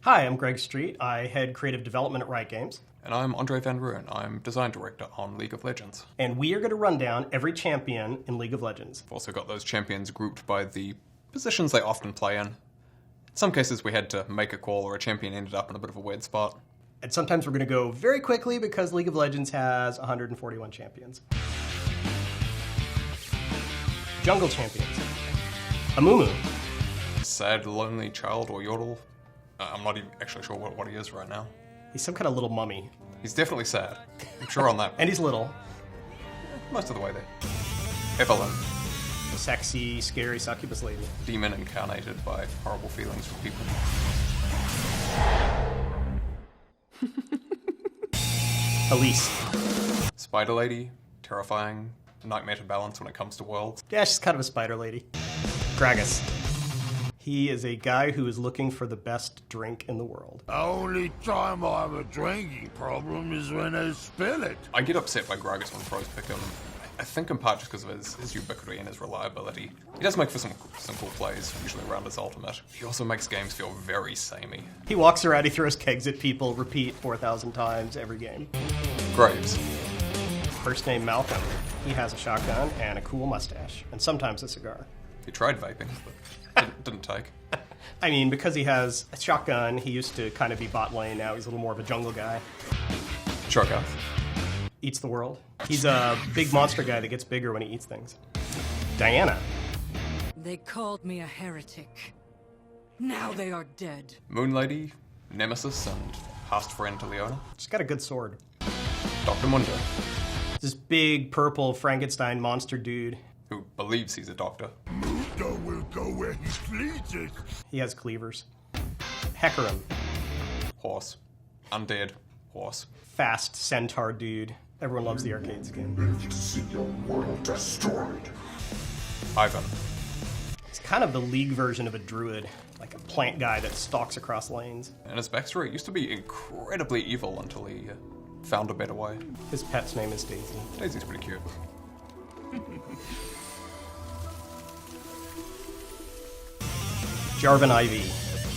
Hi, I'm Greg Street. I head creative development at Riot Games. And I'm Andrei and Roon. I'm design director on League of Legends. And we are going to run down every champion in League of Legends. We've also got those champions grouped by the positions they often play in. In some cases we had to make a call or a champion ended up in a bit of a weird spot. And sometimes we're going to go very quickly because League of Legends has 141 champions. Jungle champions. Amumu. Sad, lonely child or yodel. I'm not even actually sure what he is right now. He's some kind of little mummy. He's definitely sad. I'm sure on that. And he's little. Most of the way there. Evelyn. Sexy, scary succubus lady. Demon incarnated by horrible feelings for people. ELISE. Spider lady. Terrifying. Nightmare to balance when it comes to worlds. Yeah, she's kind of a spider lady. Gragas. He is a guy who is looking for the best drink in the world. Only time I have a drinking problem is when I spill it. I get upset by Gragas when pros pick him. I think in part just because of his ubiquity and his reliability. He does make for some cool plays, usually around his ultimate. He also makes games feel very samey. He walks around, he throws kegs at people, repeat 4,000 times every game. Graves. First name Malcolm. He has a shotgun and a cool mustache, and sometimes a cigar. He tried vaping, but didn't take. I mean, because he has a shotgun, he used to kind of be bot lane, now he's a little more of a jungle guy. Cho'Gath. Eats the world. He's a big monster guy that gets bigger when he eats things. Diana. They called me a heretic. Now they are dead. Moon Lady, Nemesis, and past friend to Leona. She's got a good sword. Dr. Mundo. This big purple Frankenstein monster dude. Who believes he's a doctor. Mundo will go where he pleases. He has cleavers. Hecarim. Horse. Undead. Horse. Fast centaur dude. Everyone loves the arcade skin. Live to see your world destroyed. Ivan. It's kind of the League version of a druid. Like a plant guy that stalks across lanes. And his backstory used to be incredibly evil until he found a better way. His pet's name is Daisy. Daisy's pretty cute. Jarvan Ivy.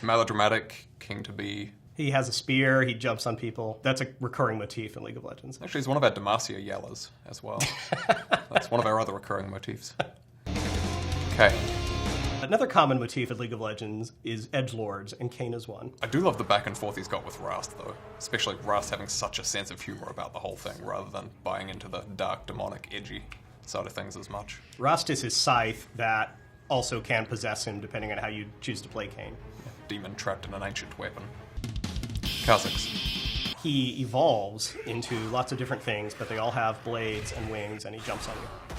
Melodramatic, king to be. He has a spear, he jumps on people. That's a recurring motif in League of Legends. Actually, he's one of our Demacia yellas as well. That's one of our other recurring motifs. Okay. Another common motif in League of Legends is edgelords, and Kayn is one. I do love the back and forth he's got with Rast, though. Especially Rast having such a sense of humor about the whole thing, rather than buying into the dark, demonic, edgy side of things as much. Rast is his scythe that also can possess him depending on how you choose to play Kayn. Demon trapped in an ancient weapon. Kha'Zix. He evolves into lots of different things, but they all have blades and wings, and he jumps on you.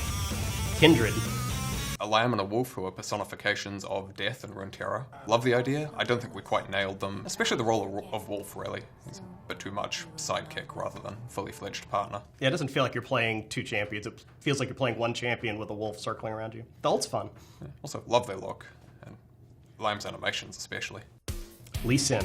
Kindred. A lamb and a wolf who are personifications of death and Runeterra. Love the idea. I don't think we quite nailed them, especially the role of wolf, really. He's a bit too much sidekick rather than fully fledged partner. Yeah, it doesn't feel like you're playing two champions. It feels like you're playing one champion with a wolf circling around you. The ult's fun. Yeah. Also, love their look, and Lamb's animations especially. Lucien.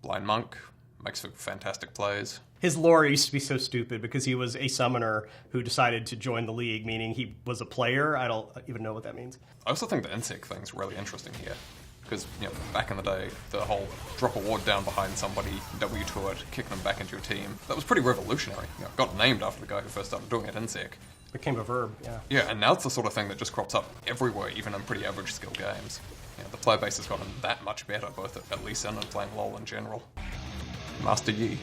Blind Monk, makes for fantastic plays. His lore used to be so stupid because he was a summoner who decided to join the League, meaning he was a player. I don't even know what that means. I also think the insect thing's really interesting here. Because, back in the day, the whole drop a ward down behind somebody, W2 it, kick them back into your team, that was pretty revolutionary. It got named after the guy who first started doing it, insect. Became a verb, yeah. Yeah, and now it's the sort of thing that just crops up everywhere, even in pretty average skill games. The player base has gotten that much better, both at Lucien and playing LoL in general. Master Yi.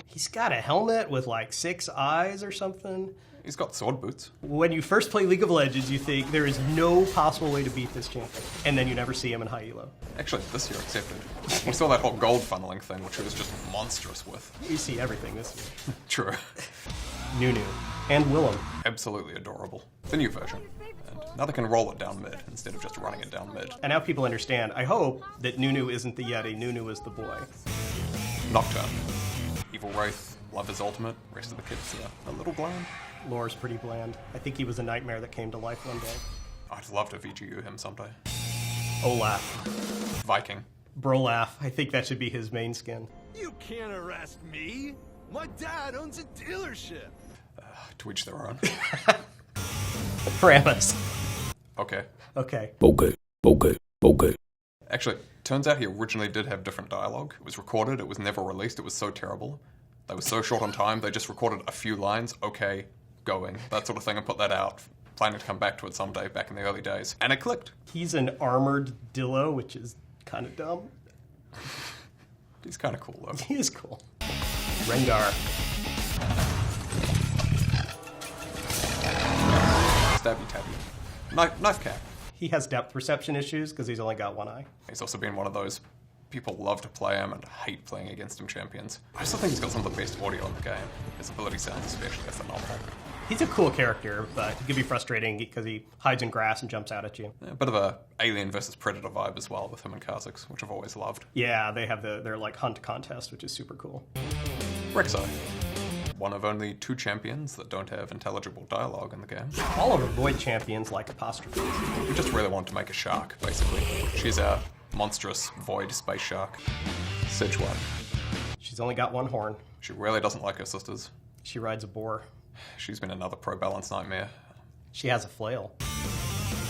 He's got a helmet with like 6 eyes or something. He's got sword boots. When you first play League of Legends, you think there is no possible way to beat this champion. And then you never see him in high elo. Actually, this year accepted. We saw that whole gold funneling thing, which he was just monstrous with. You see everything this year. True. Nunu. And Willem. Absolutely adorable. The new version. And now they can roll it down mid instead of just running it down mid. And now people understand, I hope, that Nunu isn't the Yeti, Nunu is the boy. Nocturne. Evil Wraith. Love his ultimate. Rest of the kids are a little bland. Lore's pretty bland. I think he was a nightmare that came to life one day. I'd love to VGU him someday. Olaf. Viking. Brolaf. I think that should be his main skin. You can't arrest me. My dad owns a dealership. To each their own. Rammus. Okay. Okay. Okay. Actually, turns out he originally did have different dialogue. It was recorded, it was never released, it was so terrible. They were so short on time, they just recorded a few lines, okay, going, that sort of thing, and put that out, planning to come back to it someday back in the early days. And it clicked. He's an armored dillo, which is kind of dumb. He's kind of cool, though. He is cool. Rengar. Stabby tabby. Knife cap. He has depth perception issues because he's only got one eye. He's also been one of those people love to play him and hate playing against him champions. I still think he's got some of the best audio in the game. His ability sounds especially are phenomenal. He's a cool character, but he can be frustrating because he hides in grass and jumps out at you. Yeah, a bit of a Alien versus Predator vibe as well with him and Kha'Zix, which I've always loved. Yeah, they have their like hunt contest, which is super cool. Rek'Sai. One of only 2 champions that don't have intelligible dialogue in the game. All of the Void champions like apostrophes. We just really want to make a shark, basically. She's our monstrous Void space shark. Sijuan. She's only got one horn. She really doesn't like her sisters. She rides a boar. She's been another pro-balance nightmare. She has a flail.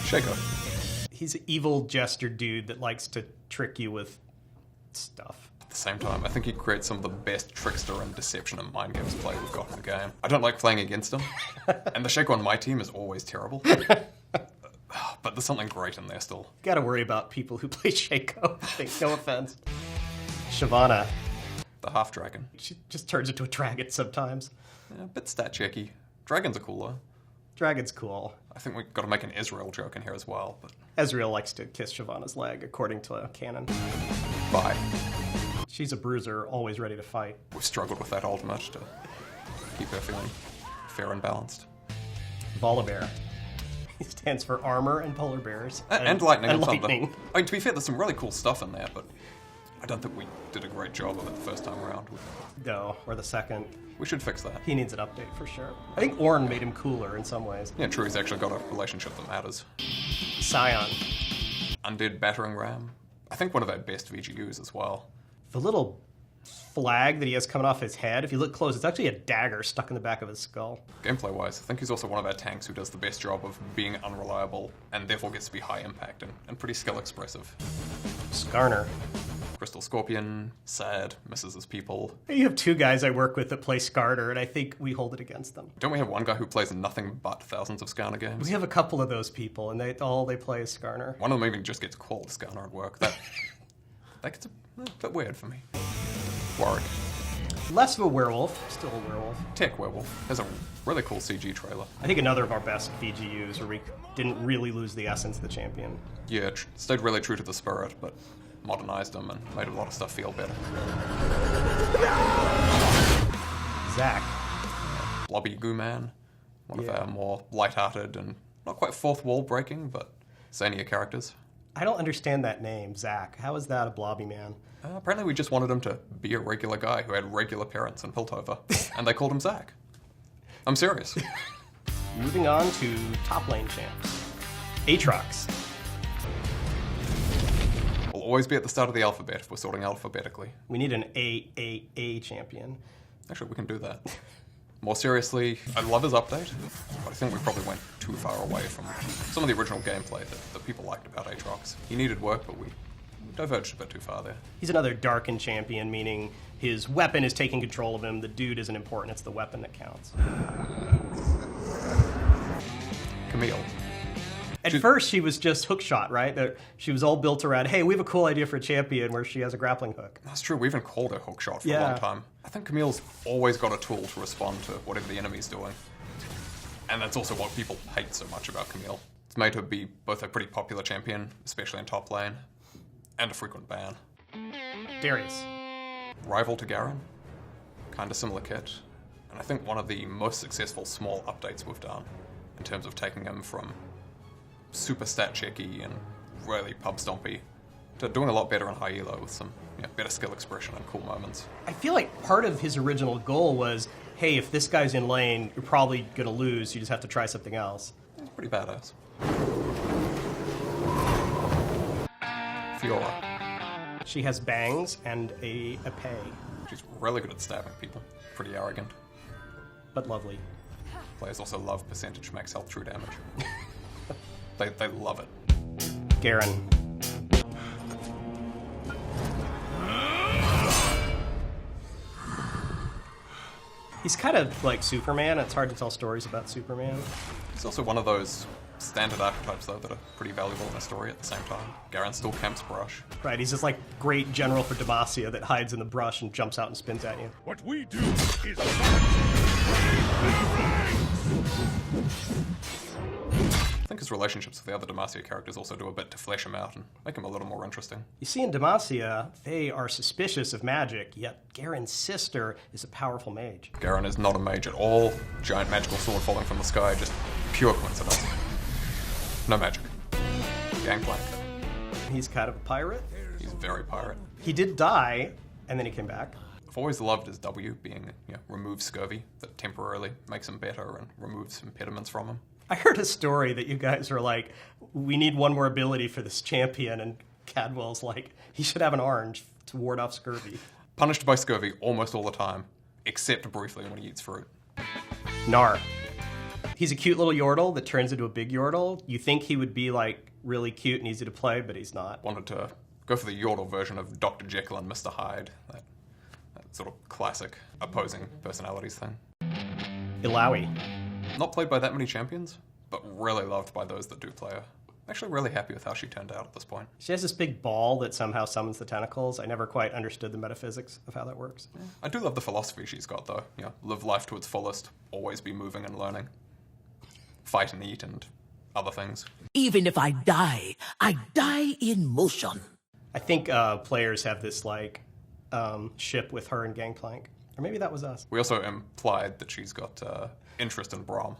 Shaco. He's an evil jester dude that likes to trick you with stuff. At the same time, I think he creates some of the best trickster and deception and mind games play we've got in the game. I don't like playing against him, and the Shaco on my team is always terrible. But there's something great in there still. Gotta worry about people who play Shaco. I think, no offense. Shyvana. The half-dragon. She just turns into a dragon sometimes. Yeah, a bit stat-checky. Dragons are cool, though. Dragon's cool. I think we've got to make an Ezreal joke in here as well, but... Ezreal likes to kiss Shyvana's leg, according to canon. Bye. She's a bruiser, always ready to fight. We've struggled with that ultimate to keep her feeling fair and balanced. Volibear. He stands for armor and polar bears. And lightning and thunder. lightning. I mean, to be fair, there's some really cool stuff in there, but I don't think we did a great job of it the first time around. No, or the second. We should fix that. He needs an update for sure. I think Ornn made him cooler in some ways. Yeah, true, he's actually got a relationship that matters. Sion. Undead Battering Ram. I think one of our best VGUs as well. The little flag that he has coming off his head, if you look close, it's actually a dagger stuck in the back of his skull. Gameplay-wise, I think he's also one of our tanks who does the best job of being unreliable and therefore gets to be high impact and pretty skill-expressive. Skarner. Crystal Scorpion, sad, misses his people. You have 2 guys I work with that play Skarner, and I think we hold it against them. Don't we have one guy who plays nothing but thousands of Skarner games? We have a couple of those people, and all they play is Skarner. One of them even just gets called Skarner at work. That gets a bit weird for me. Warwick. Less of a werewolf, still a werewolf. Tech Werewolf has a really cool CG trailer. I think another of our best VGUs where we didn't really lose the essence of the champion. Yeah, stayed really true to the spirit, but modernized them and made a lot of stuff feel better. Zac. Blobby Goo Man, one of our more light-hearted and not quite fourth wall breaking, but zanier characters. I don't understand that name, Zac. How is that a blobby man? Apparently we just wanted him to be a regular guy who had regular parents in Piltover, and they called him Zac. I'm serious. Moving on to top lane champs. Aatrox. We'll always be at the start of the alphabet if we're sorting alphabetically. We need an A champion. Actually, we can do that. More seriously, I love his update, but I think we probably went too far away from some of the original gameplay that people liked about Aatrox. He needed work, but we diverged a bit too far there. He's another darkened champion, meaning his weapon is taking control of him. The dude isn't important, it's the weapon that counts. CAMILLE. At first, she was just hookshot, right? She was all built around, hey, we have a cool idea for a champion where she has a grappling hook. That's true, we even called her hookshot for a long time. I think CAMILLE's always got a tool to respond to whatever the enemy's doing. And that's also what people hate so much about CAMILLE. It's made her be both a pretty popular champion, especially in top lane, and a frequent ban. Darius. Rival to Garen. Kinda similar kit. And I think one of the most successful small updates we've done in terms of taking him from super stat checky and really pub stompy to doing a lot better in high elo with some better skill expression and cool moments. I feel like part of his original goal was, hey, if this guy's in lane, you're probably gonna lose, you just have to try something else. It's pretty badass. Fiora. She has bangs and a pay. She's really good at stabbing people. Pretty arrogant. But lovely. Players also love percentage max health true damage. They love it. Garen. He's kind of like Superman. It's hard to tell stories about Superman. He's also one of those standard archetypes, though, that are pretty valuable in a story at the same time. Garen still camps brush. Right, he's just like great general for Demacia that hides in the brush and jumps out and spins at you. What we do is I think his relationships with the other Demacia characters also do a bit to flesh him out and make him a little more interesting. You see, in Demacia, they are suspicious of magic, yet Garen's sister is a powerful mage. Garen is not a mage at all. Giant magical sword falling from the sky, just pure coincidence. No magic. Gangplank. He's kind of a pirate. He's very pirate. He did die, and then he came back. I've always loved his W being, remove scurvy, that temporarily makes him better and removes impediments from him. I heard a story that you guys were like, we need one more ability for this champion, and Cadwell's like, he should have an orange to ward off scurvy. Punished by scurvy almost all the time, except briefly when he eats fruit. Gnar. He's a cute little Yordle that turns into a big Yordle. You think he would be like really cute and easy to play, but he's not. Wanted to go for the Yordle version of Dr. Jekyll and Mr. Hyde, that sort of classic opposing personalities thing. Illaoi. Not played by that many champions, but really loved by those that do play her. Actually really happy with how she turned out at this point. She has this big ball that somehow summons the tentacles. I never quite understood the metaphysics of how that works. I do love the philosophy she's got, though. Live life to its fullest, always be moving and learning. Fight and eat and other things. Even if I die in motion. I think players have this like ship with her and Gangplank. Or maybe that was us. We also implied that she's got interest in Braum.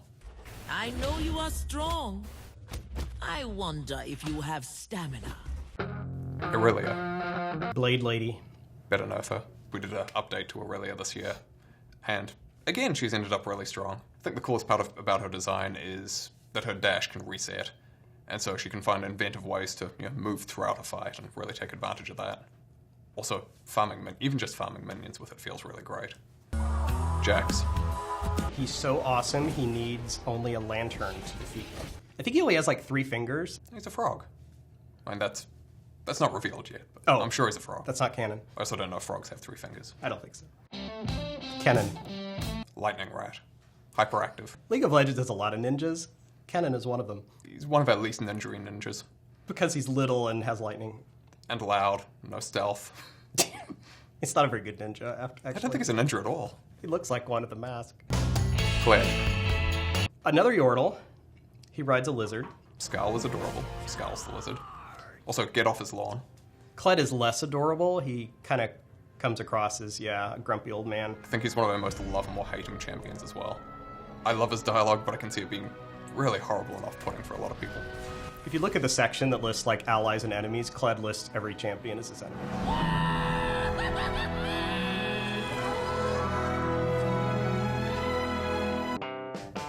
I know you are strong. I wonder if you have stamina. Aurelia. Blade Lady. Better know her. We did an update to Aurelia this year. And again, she's ended up really strong. I think the coolest part about her design is that her dash can reset. And so she can find inventive ways to move throughout a fight and really take advantage of that. Also, even just farming minions with it feels really great. Jax. He's so awesome, he needs only a lantern to defeat him. I think he only has like 3 fingers. He's a frog. I mean, that's not revealed yet, but Oh. I'm sure he's a frog. That's not canon. I also don't know if frogs have 3 fingers. I don't think so. Kennen. Lightning Rat. Hyperactive. League of Legends has a lot of ninjas. Kennen is one of them. He's one of our least ninja-y ninjas. Because he's little and has lightning. And loud. No stealth. He's not a very good ninja, actually. I don't think he's a ninja at all. He looks like one at the mask. Claire. Another Yordle. He rides a lizard. Scowl is adorable. Scowl's the lizard. Also, get off his lawn. Kled is less adorable. He kind of comes across as, a grumpy old man. I think he's one of our most lovable, hating champions as well. I love his dialogue, but I can see it being really horrible and off-putting for a lot of people. If you look at the section that lists like allies and enemies, Kled lists every champion as his enemy.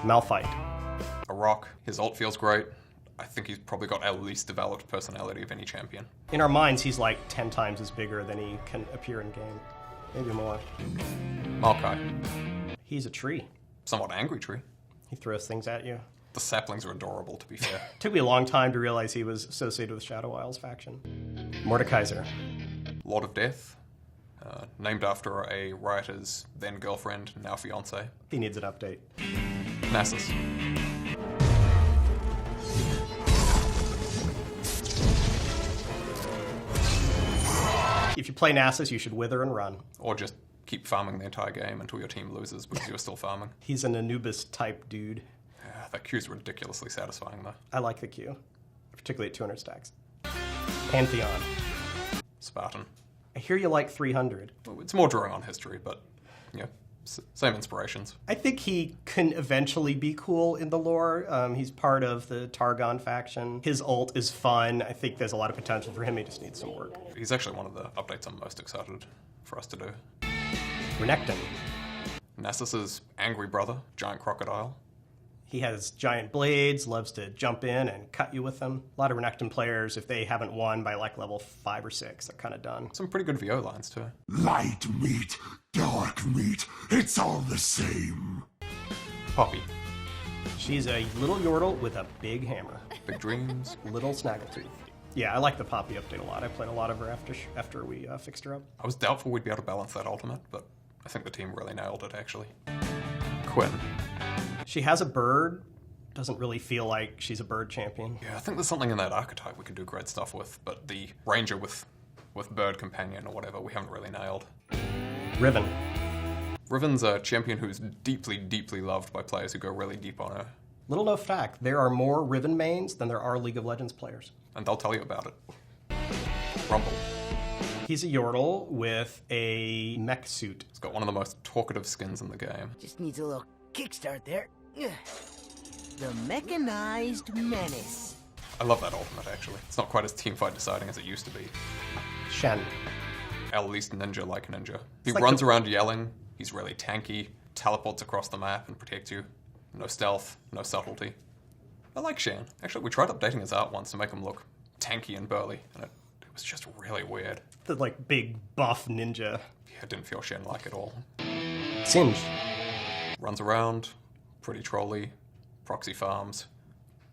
Malphite. A rock. His ult feels great. I think he's probably got our least developed personality of any champion. In our minds, he's like 10 times as bigger than he can appear in game. Maybe more. Maokai. He's a tree. Somewhat angry tree. He throws things at you. The saplings are adorable, to be fair. Took me a long time to realize he was associated with Shadow Isles faction. Mordekaiser. Lord of Death. Named after a writer's then girlfriend, now fiance. He needs an update. Nasus. If you play Nasus, you should wither and run. Or just keep farming the entire game until your team loses because you're still farming. He's an Anubis-type dude. That Q's ridiculously satisfying, though. I like the Q, particularly at 200 stacks. Pantheon. Spartan. I hear you like 300. Well, it's more drawing on history, but, same inspirations. I think he can eventually be cool in the lore. He's part of the Targon faction. His ult is fun. I think there's a lot of potential for him. He just needs some work. He's actually one of the updates I'm most excited for us to do. Renekton. Nasus's angry brother, giant crocodile. He has giant blades, loves to jump in and cut you with them. A lot of Renekton players, if they haven't won by like level 5 or 6, they're kind of done. Some pretty good VO lines, too. Light meat, dark meat, it's all the same. Poppy. She's a little Yordle with a big hammer. Big dreams. Little Snaggletooth. Yeah, I like the Poppy update a lot. I played a lot of her after we fixed her up. I was doubtful we'd be able to balance that ultimate, but I think the team really nailed it, actually. Quinn. She has a bird. Doesn't really feel like she's a bird champion. Yeah, I think there's something in that archetype we could do great stuff with, but the ranger with bird companion or whatever, we haven't really nailed. Riven. Riven's a champion who's deeply, deeply loved by players who go really deep on her. Little known fact, there are more Riven mains than there are League of Legends players. And they'll tell you about it. Rumble. He's a Yordle with a mech suit. He's got one of the most talkative skins in the game. Just needs a little kickstart there. The Mechanized Menace. I love that ultimate, actually. It's not quite as teamfight deciding as it used to be. Shen. At least ninja-like ninja. He like runs around yelling, he's really tanky, teleports across the map and protects you. No stealth, no subtlety. I like Shen. Actually, we tried updating his art once to make him look tanky and burly, and it was just really weird. The like big buff ninja. Yeah, it didn't feel Shen-like at all. Singed. Runs around, pretty trolly, proxy farms.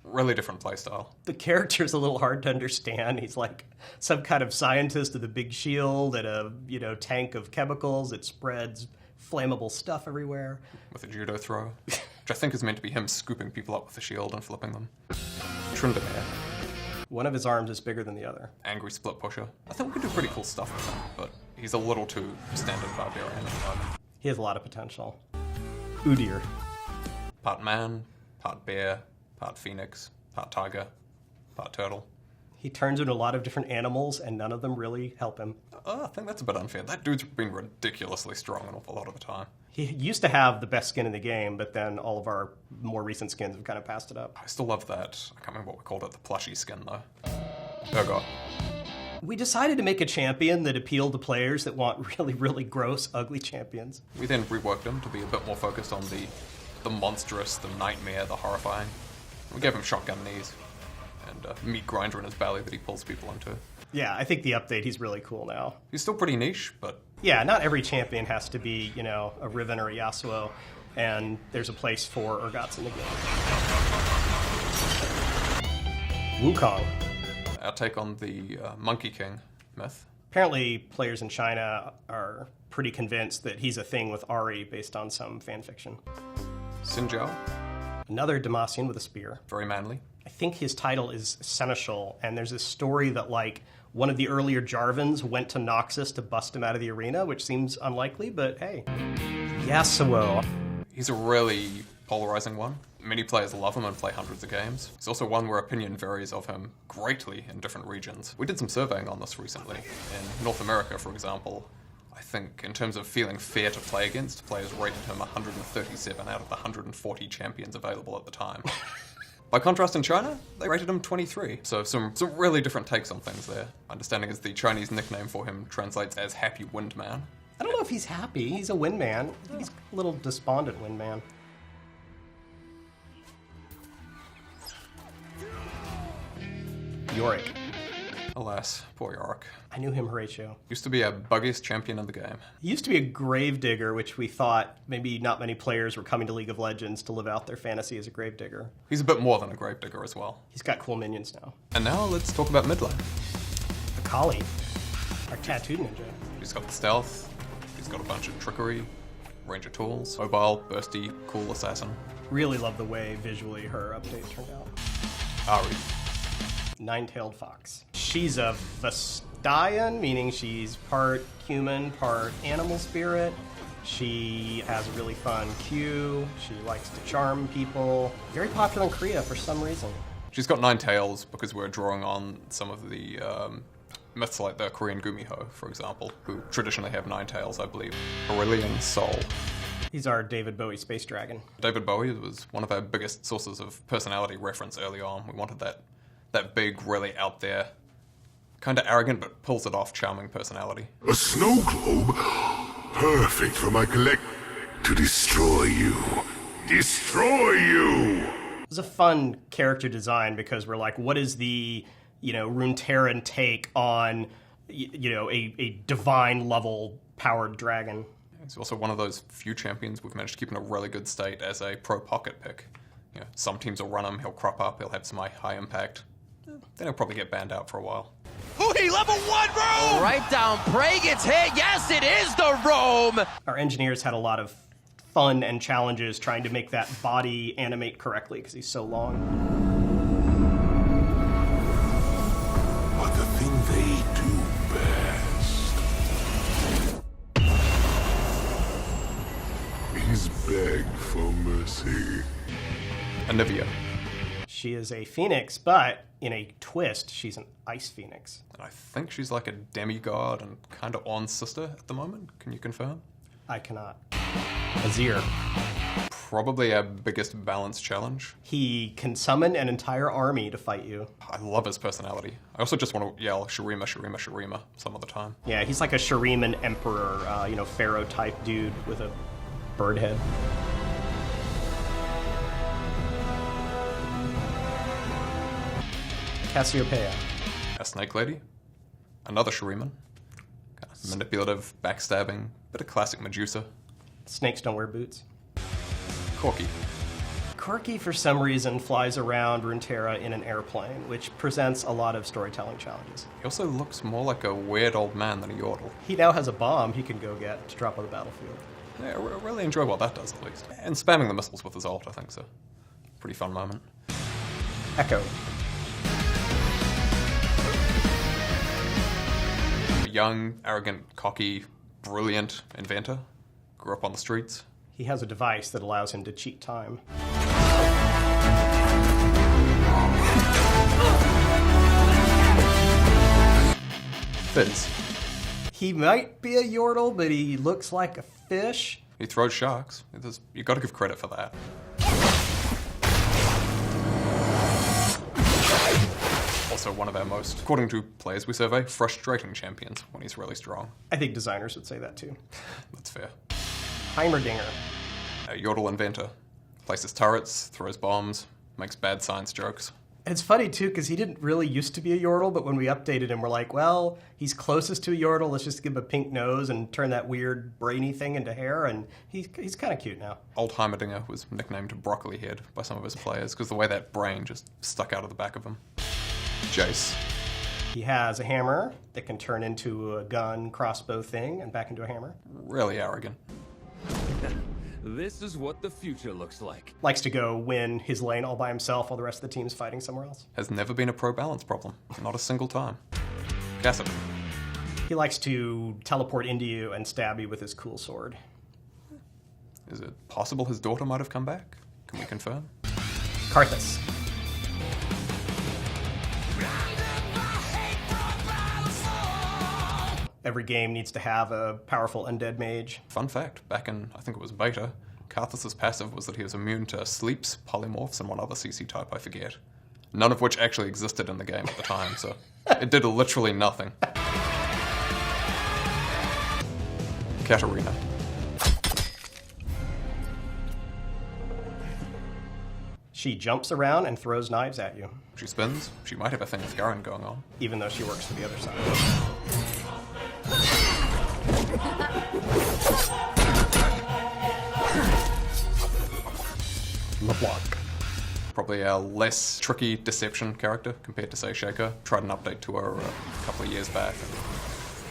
Really different playstyle. The character's a little hard to understand. He's like some kind of scientist with a big shield and a, tank of chemicals. It spreads flammable stuff everywhere. With a judo throw, which I think is meant to be him scooping people up with a shield and flipping them. Tryndamere. One of his arms is bigger than the other. Angry split pusher. I think we could do pretty cool stuff with him, but he's a little too standard barbarian at the moment. He has a lot of potential. Udyr. Part man, part bear, part phoenix, part tiger, part turtle. He turns into a lot of different animals, and none of them really help him. I think that's a bit unfair. That dude's been ridiculously strong an awful lot of the time. He used to have the best skin in the game, but then all of our more recent skins have kind of passed it up. I still love that. I can't remember what we called it, the plushy skin, though. Urgot. We decided to make a champion that appealed to players that want really, really gross, ugly champions. We then reworked him to be a bit more focused on the monstrous, the nightmare, the horrifying. We gave him shotgun knees and a meat grinder in his belly that he pulls people into. Yeah, I think the update, he's really cool now. He's still pretty niche, but... Yeah, not every champion has to be, a Riven or a Yasuo, and there's a place for Urgots in the game. Wukong. Our take on the Monkey King myth. Apparently, players in China are pretty convinced that he's a thing with Ahri based on some fanfiction. Xin Zhao. Another Demacian with a spear. Very manly. I think his title is Seneschal, and there's this story that, one of the earlier Jarvans went to Noxus to bust him out of the arena, which seems unlikely, but hey. Yasuo. He's a really polarizing one. Many players love him and play hundreds of games. He's also one where opinion varies of him greatly in different regions. We did some surveying on this recently. In North America, for example, I think in terms of feeling fair to play against, players rated him 137 out of the 140 champions available at the time. By contrast, in China, they rated him 23. So some really different takes on things there. My understanding is the Chinese nickname for him translates as Happy Windman. I don't know if he's happy. He's a windman. I think he's a little despondent windman. Yorick. Alas, poor Yorick. I knew him, Horatio. Used to be our buggiest champion in the game. He used to be a gravedigger, which we thought maybe not many players were coming to League of Legends to live out their fantasy as a gravedigger. He's a bit more than a gravedigger as well. He's got cool minions now. And now let's talk about mid lane. Akali, our tattooed ninja. He's got the stealth, he's got a bunch of trickery, ranger tools, mobile, bursty, cool assassin. Really love the way visually her update turned out. Ahri. Nine-tailed fox. She's a Vestian, meaning she's part human, part animal spirit. She has a really fun Q. She likes to charm people. Very popular in Korea for some reason. She's got 9 tails because we're drawing on some of the myths like the Korean Gumiho, for example, who traditionally have 9 tails, I believe. Aurelian Soul. He's our David Bowie space dragon. David Bowie was one of our biggest sources of personality reference early on. We wanted that big, really out there, kind of arrogant but pulls it off charming personality. A snow globe? Perfect for my collect... to destroy you. Destroy you! It was a fun character design because we're like, what is the, Runeterran take on, a divine level powered dragon? He's also one of those few champions we've managed to keep in a really good state as a pro pocket pick. Some teams will run him, he'll crop up, he'll have some high impact. Then he'll probably get banned out for a while. Hootie, level 1 roam! Right down, Prey gets hit. Yes, it is the roam! Our engineers had a lot of fun and challenges trying to make that body animate correctly because he's so long. But the thing they do best is beg for mercy. Anivia. She is a phoenix, but in a twist, she's an ice phoenix. And I think she's like a demigod and kind of Ornn's sister at the moment. Can you confirm? I cannot. Azir. Probably our biggest balance challenge. He can summon an entire army to fight you. I love his personality. I also just want to yell Shurima, Shurima, Shurima some of the time. Yeah, he's like a Shuriman emperor, pharaoh-type dude with a bird head. Cassiopeia. A snake lady. Another Shuriman. Kind of manipulative, backstabbing, bit of classic Medusa. Snakes don't wear boots. Corky. Corky, for some reason, flies around Runeterra in an airplane, which presents a lot of storytelling challenges. He also looks more like a weird old man than a yordle. He now has a bomb he can go get to drop on the battlefield. Yeah, I really enjoy what that does, at least. And spamming the missiles with his ult, I think, is a pretty fun moment. Echo. A young, arrogant, cocky, brilliant inventor. Grew up on the streets. He has a device that allows him to cheat time. Fizz. He might be a yordle, but he looks like a fish. He throws sharks. You gotta give credit for that. Also one of our most, according to players we survey, frustrating champions when he's really strong. I think designers would say that too. That's fair. Heimerdinger. A yordle inventor. Places turrets, throws bombs, makes bad science jokes. It's funny too, because he didn't really used to be a yordle, but when we updated him, we're like, well, he's closest to a yordle, let's just give him a pink nose and turn that weird brainy thing into hair, and he's kind of cute now. Old Heimerdinger was nicknamed Broccoli Head by some of his players because the way that brain just stuck out of the back of him. Jace. He has a hammer that can turn into a gun crossbow thing and back into a hammer. Really arrogant. This is what the future looks like. Likes to go win his lane all by himself while the rest of the team's fighting somewhere else. Has never been a pro balance problem. Not a single time. Cassidy. He likes to teleport into you and stab you with his cool sword. Is it possible his daughter might have come back? Can we confirm? Karthus. Every game needs to have a powerful undead mage. Fun fact, back in, I think it was beta, Karthus' passive was that he was immune to sleeps, polymorphs, and one other CC type I forget. None of which actually existed in the game at the time, so it did literally nothing. Katarina. She jumps around and throws knives at you, She spins. She might have a thing with Garen going on. even though she works for the other side. LeBlanc. Probably a less tricky deception character compared to, say, Shaker. Tried an update to her a couple of years back and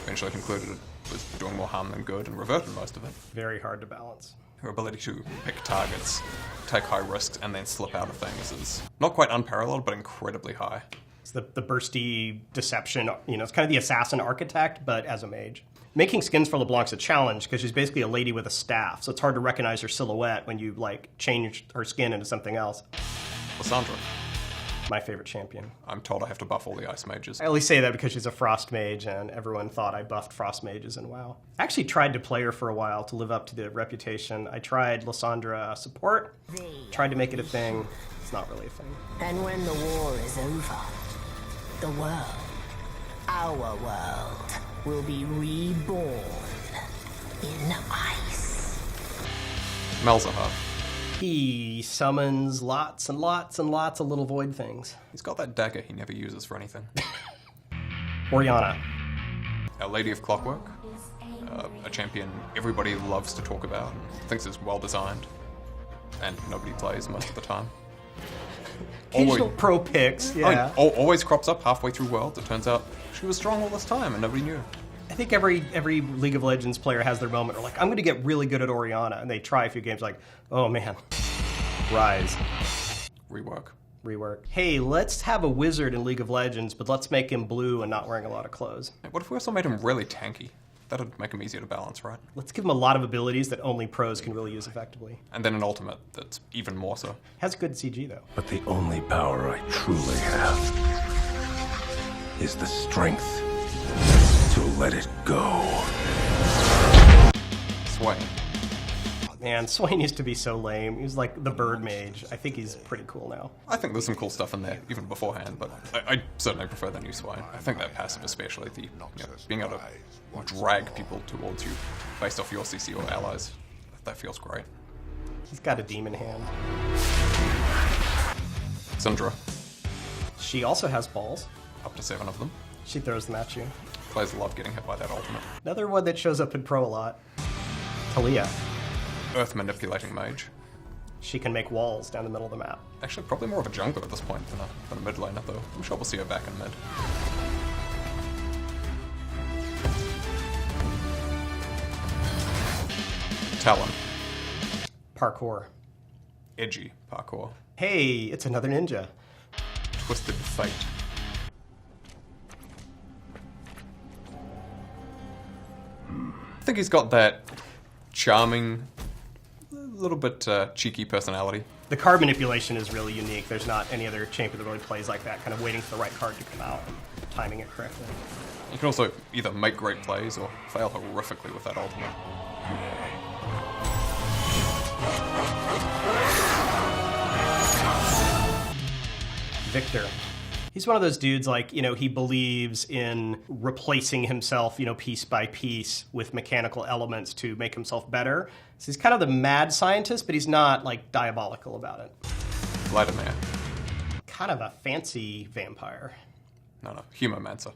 eventually concluded it was doing more harm than good and reverted most of it. Very hard to balance. Her ability to pick targets, take high risks, and then slip out of things is not quite unparalleled, but incredibly high. It's the bursty deception, it's kind of the assassin architect, but as a mage. Making skins for LeBlanc's a challenge because she's basically a lady with a staff, so it's hard to recognize her silhouette when you, change her skin into something else. Lysandra. My favorite champion. I'm told I have to buff all the ice mages. I only say that because she's a frost mage, and everyone thought I buffed frost mages in WoW. I actually tried to play her for a while to live up to the reputation. I tried Lysandra support, tried to make it a thing. It's not really a thing. And when the war is over, the world, our world, will be reborn in ice. Malzahar. He summons lots and lots and lots of little void things. He's got that dagger he never uses for anything. Orianna. Our Lady of Clockwork. A champion everybody loves to talk about and thinks is well designed. And nobody plays most of the time. Occasional pro picks, yeah. Always crops up halfway through Worlds. It turns out she was strong all this time and nobody knew. I think every League of Legends player has their moment. Or like, I'm going to get really good at Orianna, and they try a few games like, oh man, Rise. Rework. Hey, let's have a wizard in League of Legends, but let's make him blue and not wearing a lot of clothes. What if we also made him really tanky? That'd make him easier to balance, right? Let's give him a lot of abilities that only pros can really use effectively. And then an ultimate that's even more so. Has good CG, though. But the only power I truly have is the strength to let it go. Swain. Man, Swain used to be so lame. He was like the bird mage. I think he's pretty cool now. I think there's some cool stuff in there, even beforehand, but I certainly prefer the new Swain. I think that passive especially, being able to drag people towards you based off your CC or allies, that feels great. He's got a demon hand. Syndra. She also has balls. Up to 7 of them. She throws them at you. Players love getting hit by that ultimate. Another one that shows up in Pro a lot. Talia. Earth manipulating mage. She can make walls down the middle of the map. Actually, probably more of a jungler at this point than a mid laner, though. I'm sure we'll see her back in mid. Talon. Parkour. Edgy parkour. Hey, it's another ninja. Twisted Fate. I think he's got that charming, little bit cheeky personality. The card manipulation is really unique. There's not any other champion that really plays like that, kind of waiting for the right card to come out and timing it correctly. You can also either make great plays or fail horrifically with that ultimate. Victor. He's one of those dudes, like, he believes in replacing himself, piece by piece with mechanical elements to make himself better. So he's kind of the mad scientist, but he's not, like, diabolical about it. Vladimir. Kind of a fancy vampire. No, humomancer.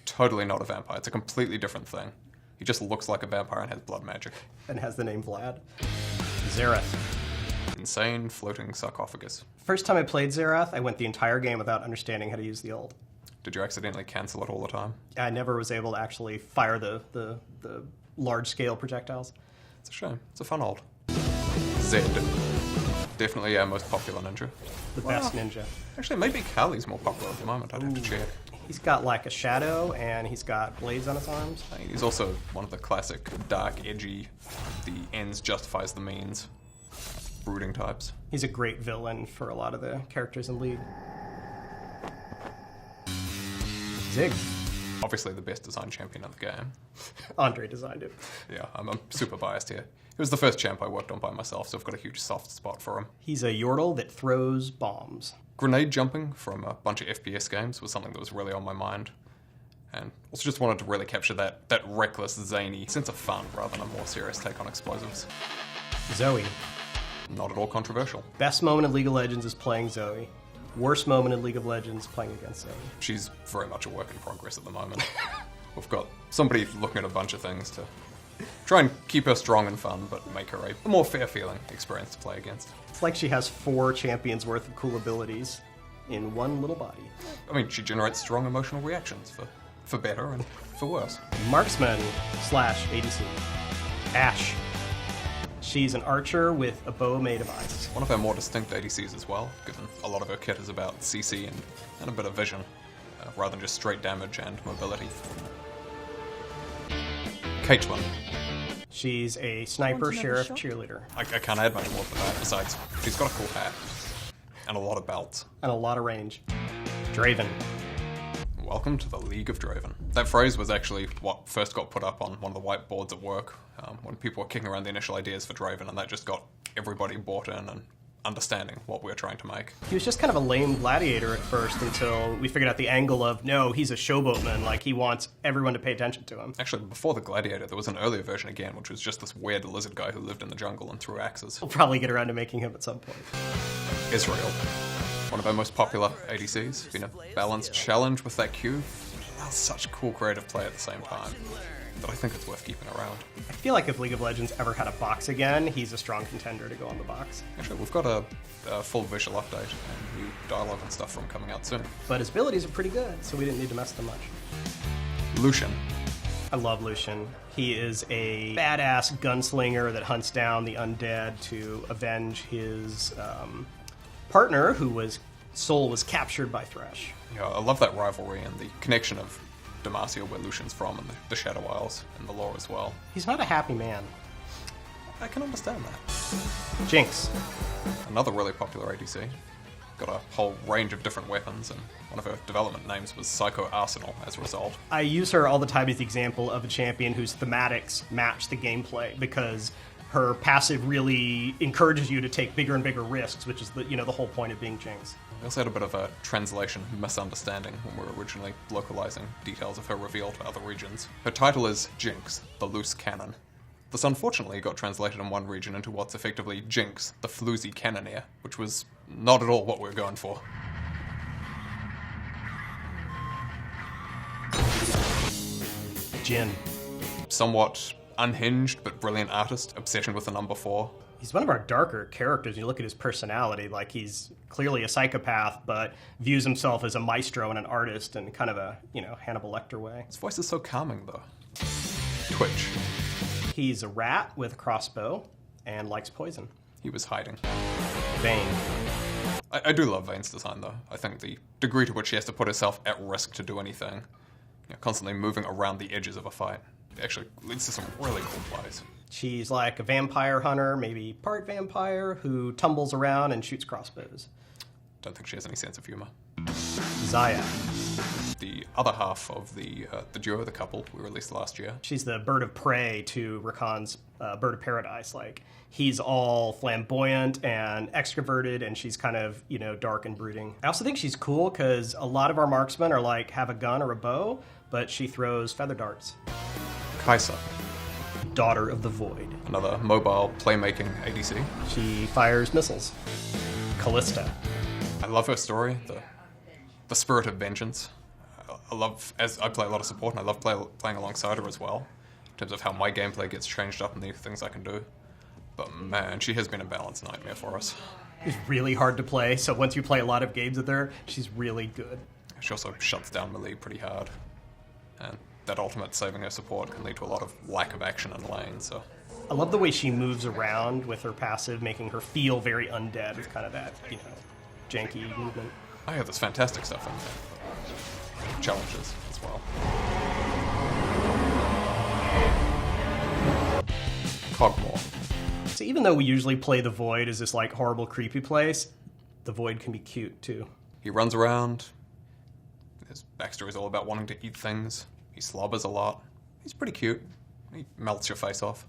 Totally not a vampire. It's a completely different thing. He just looks like a vampire and has blood magic. And has the name Vlad. Xerath. Insane floating sarcophagus. First time I played Xerath, I went the entire game without understanding how to use the ult. Did you accidentally cancel it all the time? I never was able to actually fire the large-scale projectiles. It's a shame. It's a fun ult. Zed. Definitely our most popular ninja. The best ninja. Actually, maybe Kali's more popular at the moment. I'd have to check. He's got like a shadow, and he's got blades on his arms. He's also one of the classic dark, edgy, the ends justifies the means brooding types. He's a great villain for a lot of the characters in League. Zig. Obviously the best designed champion in the game. Andrei designed it. Yeah, I'm super biased here. It was the first champ I worked on by myself, so I've got a huge soft spot for him. He's a Yordle that throws bombs. Grenade jumping from a bunch of FPS games was something that was really on my mind. And also just wanted to really capture that reckless, zany sense of fun rather than a more serious take on explosives. Zoe. Not at all controversial. Best moment in League of Legends is playing Zoe. Worst moment in League of Legends playing against Zoe. She's very much a work in progress at the moment. We've got somebody looking at a bunch of things to try and keep her strong and fun, but make her a more fair-feeling experience to play against. It's like she has 4 champions worth of cool abilities in one little body. I mean, she generates strong emotional reactions for better and for worse. Marksman / ADC. Ashe. She's an archer with a bow made of ice. One of her more distinct ADCs as well, given a lot of her kit is about CC and a bit of vision, rather than just straight damage and mobility. Caitlyn. She's a sniper, sheriff, cheerleader. I can't add much more to that, besides she's got a cool hat. And a lot of belts. And a lot of range. Draven. Welcome to the League of Draven. That phrase was actually what first got put up on one of the whiteboards at work when people were kicking around the initial ideas for Draven, and that just got everybody bought in and understanding what we were trying to make. He was just kind of a lame gladiator at first until we figured out the angle of, no, he's a showboatman, like he wants everyone to pay attention to him. Actually, before the gladiator, there was an earlier version again, which was just this weird lizard guy who lived in the jungle and threw axes. We'll probably get around to making him at some point. Israel. One of our most popular ADCs. Been a balanced challenge with that Q. Such cool creative play at the same time. But I think it's worth keeping around. I feel like if League of Legends ever had a box again, he's a strong contender to go on the box. Actually, we've got a full visual update and new dialogue and stuff from coming out soon. But his abilities are pretty good, so we didn't need to mess them much. Lucien. I love Lucien. He is a badass gunslinger that hunts down the undead to avenge his partner, whose soul was captured by Thresh. Yeah, I love that rivalry and the connection of Demacia, where Lucien's from, and the Shadow Isles and the lore as well. He's not a happy man. I can understand that. Jinx. Another really popular ADC. Got a whole range of different weapons, and one of her development names was Psycho Arsenal as a result. I use her all the time as the example of a champion whose thematics match the gameplay, because her passive really encourages you to take bigger and bigger risks, which is the whole point of being Jinx. We also had a bit of a translation misunderstanding when we were originally localizing details of her reveal to other regions. Her title is Jinx, the Loose Cannon. This unfortunately got translated in one region into what's effectively Jinx, the Floozy Cannoneer, which was not at all what we were going for. Jhin. Somewhat unhinged but brilliant artist, obsession with the number 4. He's one of our darker characters. You look at his personality, like he's clearly a psychopath, but views himself as a maestro and an artist in kind of a, Hannibal Lecter way. His voice is so calming, though. Twitch. He's a rat with a crossbow and likes poison. He was hiding. Vayne. I do love Vayne's design, though. I think the degree to which she has to put herself at risk to do anything, constantly moving around the edges of a fight, it actually leads to some really cool plays. She's like a vampire hunter, maybe part vampire, who tumbles around and shoots crossbows. Don't think she has any sense of humor. Zaya. The other half of the duo, the couple we released last year. She's the bird of prey to Rakan's bird of paradise. Like, he's all flamboyant and extroverted, and she's kind of, dark and brooding. I also think she's cool because a lot of our marksmen are like, have a gun or a bow, but she throws feather darts. Kai'Sa. Daughter of the Void. Another mobile playmaking ADC. She fires missiles. Callista. I love her story, the spirit of vengeance. I love, as I play a lot of support, and I love playing alongside her as well, in terms of how my gameplay gets changed up and the things I can do. But man, she has been a balance nightmare for us. She's really hard to play, so once you play a lot of games with her, she's really good. She also shuts down melee pretty hard. And that ultimate saving her support can lead to a lot of lack of action in lane, so... I love the way she moves around with her passive, making her feel very undead with kind of that, janky movement. I have this fantastic stuff in there. Challenges as well. Cogmore. So even though we usually play the Void as this like horrible creepy place, the Void can be cute too. He runs around. His backstory is all about wanting to eat things. He slobbers a lot. He's pretty cute. He melts your face off.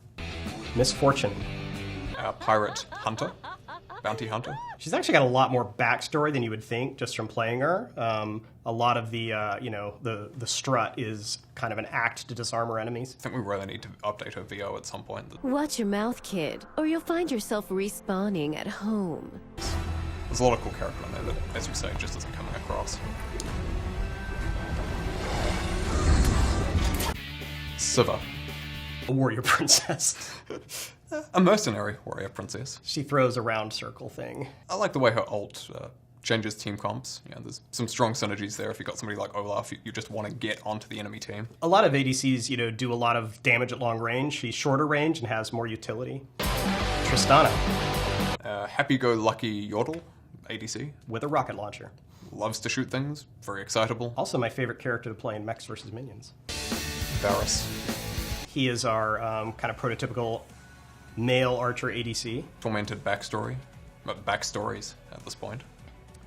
Misfortune. Pirate hunter. Bounty hunter. She's actually got a lot more backstory than you would think just from playing her. A lot of the, the strut is kind of an act to disarm her enemies. I think we really need to update her VO at some point. Watch your mouth, kid, or you'll find yourself respawning at home. There's a lot of cool character in there that, as you say, just isn't coming across. Siva. A warrior princess. A mercenary warrior princess. She throws a round circle thing. I like the way her ult changes team comps. There's some strong synergies there. If you've got somebody like Olaf, you just want to get onto the enemy team. A lot of ADCs, do a lot of damage at long range. She's shorter range and has more utility. Tristana. Happy-go-lucky Yordle ADC. With a rocket launcher. Loves to shoot things. Very excitable. Also my favorite character to play in mechs versus minions. Varus. He is our kind of prototypical male archer ADC. Tormented backstories at this point.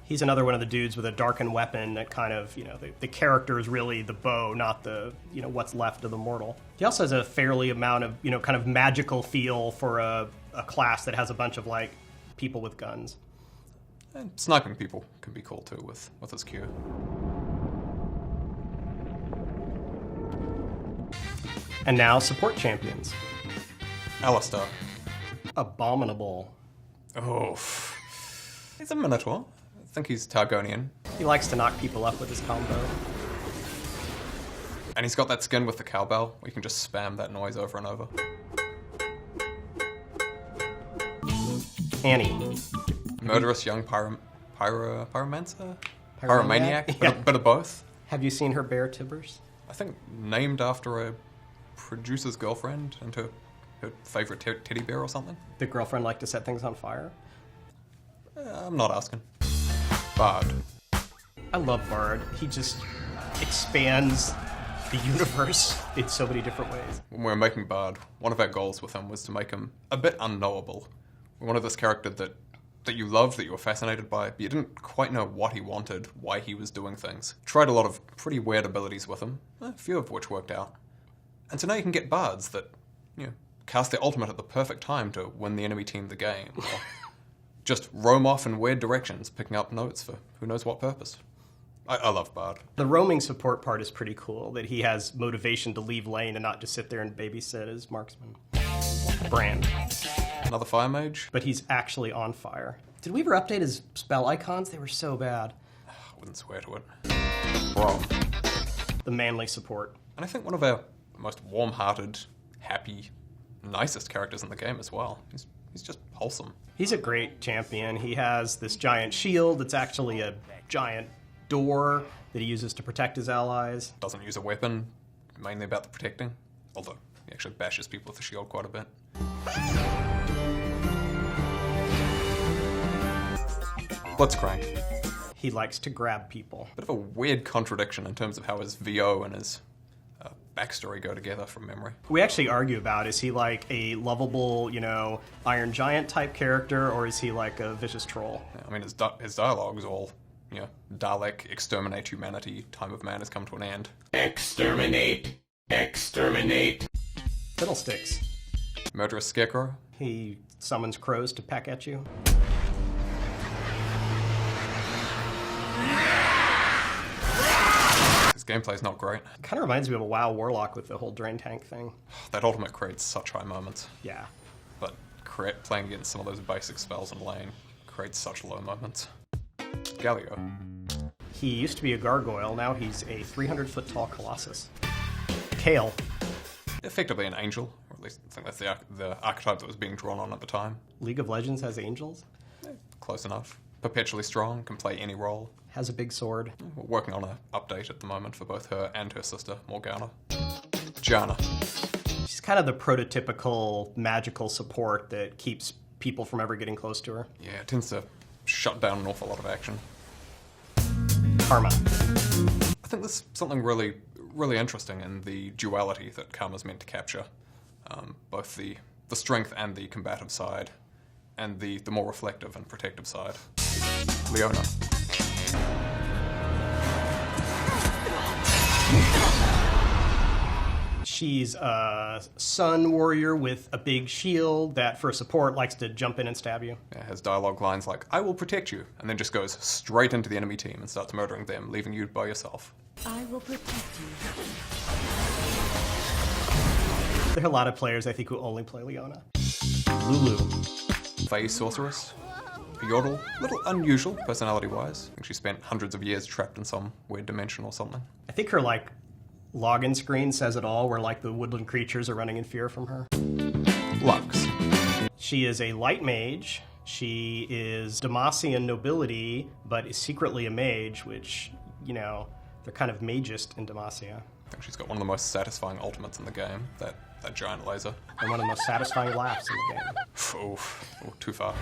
He's another one of the dudes with a darkened weapon that kind of, the character is really the bow, not the, what's left of the mortal. He also has a fairly amount of, kind of magical feel for a class that has a bunch of, people with guns. And sniping people can be cool, too, with his Q. And now, support champions. Alistar. Abominable. Oh. He's a Minotaur. I think he's Targonian. He likes to knock people up with his combo. And he's got that skin with the cowbell, where you can just spam that noise over and over. Annie. Murderous young pyromancer? Pyromaniac? Yeah. Bit of both. Have you seen her bare timbers? I think named after a producer's girlfriend and her favorite teddy bear or something? The girlfriend like to set things on fire? I'm not asking. Bard. I love Bard. He just expands the universe in so many different ways. When we were making Bard, one of our goals with him was to make him a bit unknowable. We wanted this character that you loved, that you were fascinated by, but you didn't quite know what he wanted, why he was doing things. Tried a lot of pretty weird abilities with him, a few of which worked out. And so now you can get bards that, cast their ultimate at the perfect time to win the enemy team the game, or just roam off in weird directions, picking up notes for who knows what purpose. I love Bard. The roaming support part is pretty cool, that he has motivation to leave lane and not just sit there and babysit as marksman. Brand. Another fire mage? But he's actually on fire. Did we ever update his spell icons? They were so bad. I wouldn't swear to it. Wrong. The manly support. And I think one of our most warm-hearted, happy, nicest characters in the game as well. He's just wholesome. He's a great champion. He has this giant shield that's actually a giant door that he uses to protect his allies. Doesn't use a weapon, mainly about the protecting. Although, he actually bashes people with the shield quite a bit. Blitzcrank. He likes to grab people. Bit of a weird contradiction in terms of how his VO and his backstory go together from memory. We actually argue about, is he like a lovable, Iron Giant type character, or is he like a vicious troll? Yeah, I mean, his dialogue's all, Dalek, exterminate humanity, time of man has come to an end. Exterminate. Exterminate. Fiddlesticks. Murderous Scarecrow. He summons crows to peck at you. His gameplay's not great. Kind of reminds me of a WoW Warlock with the whole drain tank thing. That ultimate creates such high moments. Yeah. But playing against some of those basic spells in lane creates such low moments. Galio. He used to be a gargoyle, now he's a 300-foot tall colossus. Kale. Effectively an angel, or at least I think that's the archetype that was being drawn on at the time. League of Legends has angels. Close enough. Perpetually strong, can play any role. Has a big sword. We're working on an update at the moment for both her and her sister, Morgana. Janna. She's kind of the prototypical magical support that keeps people from ever getting close to her. Yeah, it tends to shut down an awful lot of action. Karma. I think there's something really, really interesting in the duality that Karma's meant to capture. Both the strength and the combative side, and the more reflective and protective side. Leona. She's a sun warrior with a big shield that, for support, likes to jump in and stab you. Yeah, has dialogue lines like, I will protect you, and then just goes straight into the enemy team and starts murdering them, leaving you by yourself. I will protect you. There are a lot of players, I think, who only play Leona. Lulu. Fae Sorceress. Yordle. A little unusual, personality-wise. I think she spent hundreds of years trapped in some weird dimension or something. I think her, login screen says it all, where, the woodland creatures are running in fear from her. Lux. She is a light mage. She is Demacian nobility, but is secretly a mage, which, they're kind of magist in Demacia. I think she's got one of the most satisfying ultimates in the game, that giant laser. And one of the most satisfying laughs in the game. Oof. Oh, too far.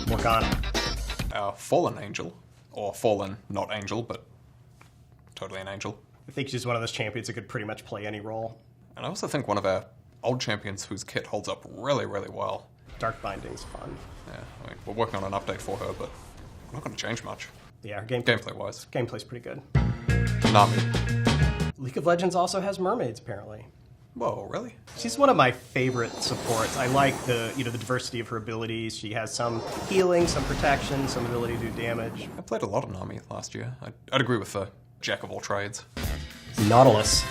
Morgana. Our fallen angel, or fallen, not angel, but totally an angel. I think she's one of those champions that could pretty much play any role. And I also think one of our old champions whose kit holds up really, really well. Dark Binding's fun. Yeah, we're working on an update for her, but we're not going to change much. Yeah, her gameplay-wise. Gameplay's pretty good. Nami. League of Legends also has mermaids, apparently. Whoa, really? She's one of my favorite supports. I like the diversity of her abilities. She has some healing, some protection, some ability to do damage. I played a lot of Nami last year. I'd agree with the jack of all trades. Nautilus.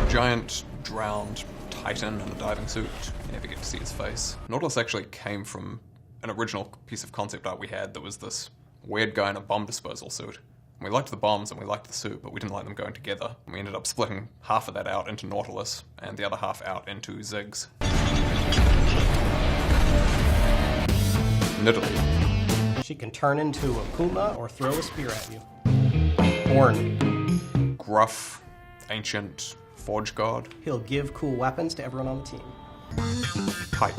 Giant, drowned titan in a diving suit. You never get to see his face. Nautilus actually came from an original piece of concept art we had that was this weird guy in a bomb disposal suit. We liked the bombs and we liked the suit, but we didn't like them going together. We ended up splitting half of that out into Nautilus and the other half out into Ziggs. Nidalee. She can turn into a puma or throw a spear at you. Horn. Gruff, ancient, forge god. He'll give cool weapons to everyone on the team. Pike.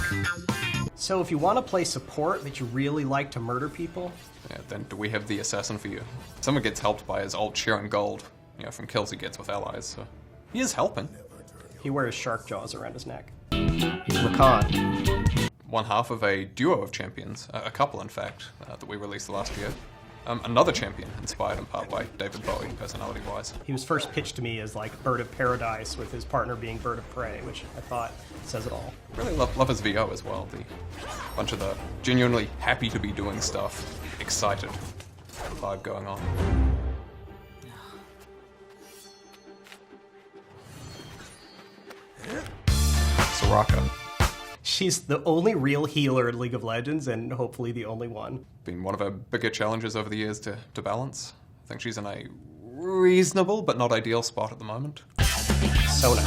So if you want to play support but you really like to murder people, Yeah, then do we have the assassin for you? Someone gets helped by his old Sharon Gold, from kills he gets with allies, so he is helping. he wears shark jaws around his neck. He's Rakan. One half of a duo of champions, a couple in fact, that we released last year. Another champion, inspired in part by David Bowie, personality-wise. He was first pitched to me as like Bird of Paradise, with his partner being Bird of Prey, which I thought says it all. Really love his VO as well. The bunch of the genuinely happy to be doing stuff, excited vibe going on. Soraka. She's the only real healer in League of Legends, and hopefully the only one. Been one of our bigger challenges over the years to balance. I think she's in a reasonable but not ideal spot at the moment. Sona.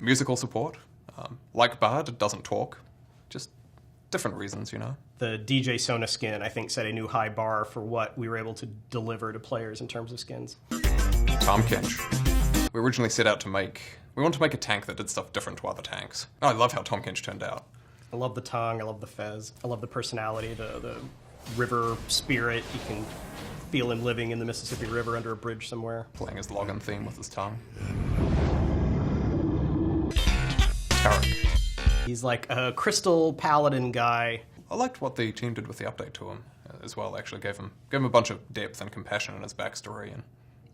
Musical support. Like Bard, it doesn't talk. Just different reasons, The DJ Sona skin, I think, set a new high bar for what we were able to deliver to players in terms of skins. Tom Kinch. We originally set out to we wanted to make a tank that did stuff different to other tanks. Oh, I love how Tom Kinch turned out. I love the tongue, I love the fez, I love the personality, the river spirit. You can feel him living in the Mississippi River under a bridge somewhere. Playing his login theme with his tongue. Tarek. He's like a crystal paladin guy. I liked what the team did with the update to him as well. Actually gave him a bunch of depth and compassion in his backstory, and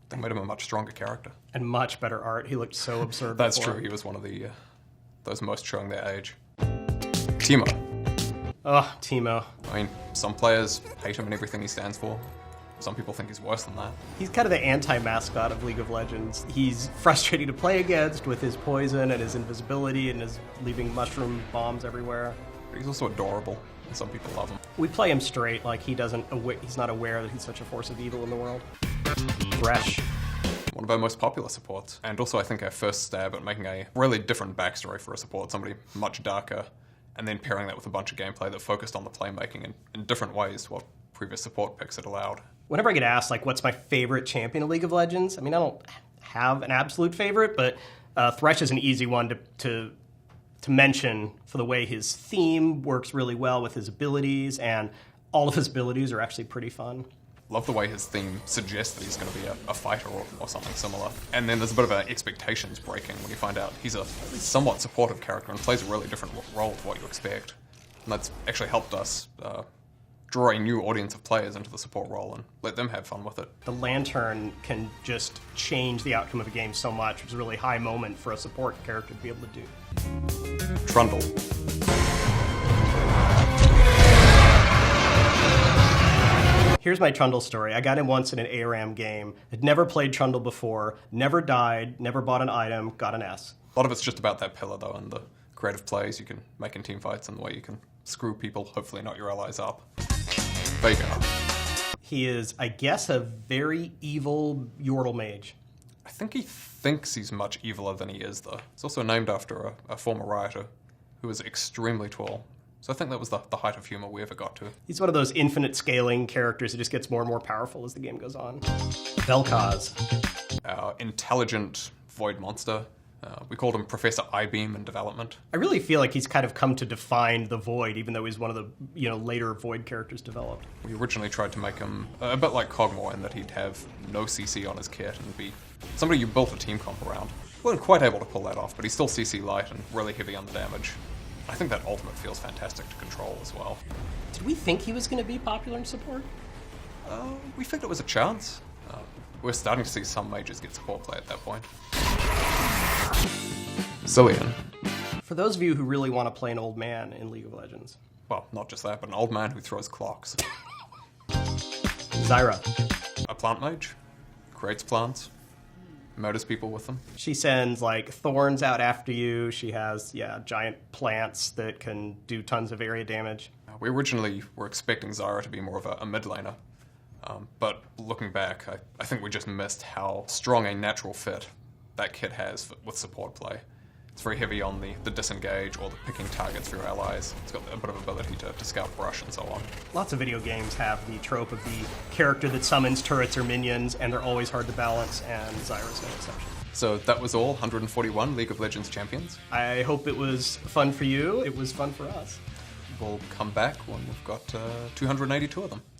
they made him a much stronger character. And much better art. He looked so absurd. That's before. true. He was one of the those most showing their age. Teemo. Oh, Teemo. I mean, some players hate him and everything he stands for. Some people think he's worse than that. He's kind of the anti-mascot of League of Legends. He's frustrating to play against with his poison and his invisibility and his leaving mushroom bombs everywhere. But he's also adorable, and some people love him. We play him straight, like he's not aware that he's such a force of evil in the world. Thresh. One of our most popular supports, and also I think our first stab at making a really different backstory for a support, somebody much darker, and then pairing that with a bunch of gameplay that focused on the playmaking in different ways to what previous support picks had allowed. Whenever I get asked, like, what's my favorite champion of League of Legends, I mean, I don't have an absolute favorite, but Thresh is an easy one to mention for the way his theme works really well with his abilities, and all of his abilities are actually pretty fun. Love the way his theme suggests that he's going to be a fighter or something similar. And then there's a bit of an expectations breaking when you find out he's a somewhat supportive character and plays a really different role to what you expect. And that's actually helped us draw a new audience of players into the support role and let them have fun with it. The Lantern can just change the outcome of a game so much, which is a really high moment for a support character to be able to do. Trundle. Here's my Trundle story. I got him once in an ARAM game. Had never played Trundle before, never died, never bought an item, got an S. A lot of it's just about that pillar, though, and the creative plays you can make in team fights and the way you can screw people, hopefully not your allies, up. Vega. He is, I guess, a very evil Yordle mage. I think he thinks he's much eviler than he is, though. It's also named after a former rioter who was extremely tall. So I think that was the height of humor we ever got to. He's one of those infinite scaling characters that just gets more and more powerful as the game goes on. Vel'Koz. Our intelligent void monster. We called him Professor I-Beam in development. I really feel like he's kind of come to define the Void, even though he's one of the later Void characters developed. We originally tried to make him a bit like Cogmore in that he'd have no CC on his kit and be somebody you built a team comp around. We weren't quite able to pull that off, but he's still CC light and really heavy on the damage. I think that ultimate feels fantastic to control as well. Did we think he was going to be popular in support? We figured it was a chance. We're starting to see some mages get support play at that point. Cillian. For those of you who really want to play an old man in League of Legends. Well, not just that, but an old man who throws clocks. Zyra. A plant mage. Creates plants. Murders people with them. She sends, like, thorns out after you. She has, giant plants that can do tons of area damage. We originally were expecting Zyra to be more of a mid laner, but looking back, I think we just missed how strong a natural fit that kit has with support play. It's very heavy on the disengage or the picking targets for your allies. It's got a bit of ability to scout brush and so on. Lots of video games have the trope of the character that summons turrets or minions, and they're always hard to balance, and Zyra's no exception. So that was all 141 League of Legends champions. I hope it was fun for you. It was fun for us. We'll come back when we've got 282 of them.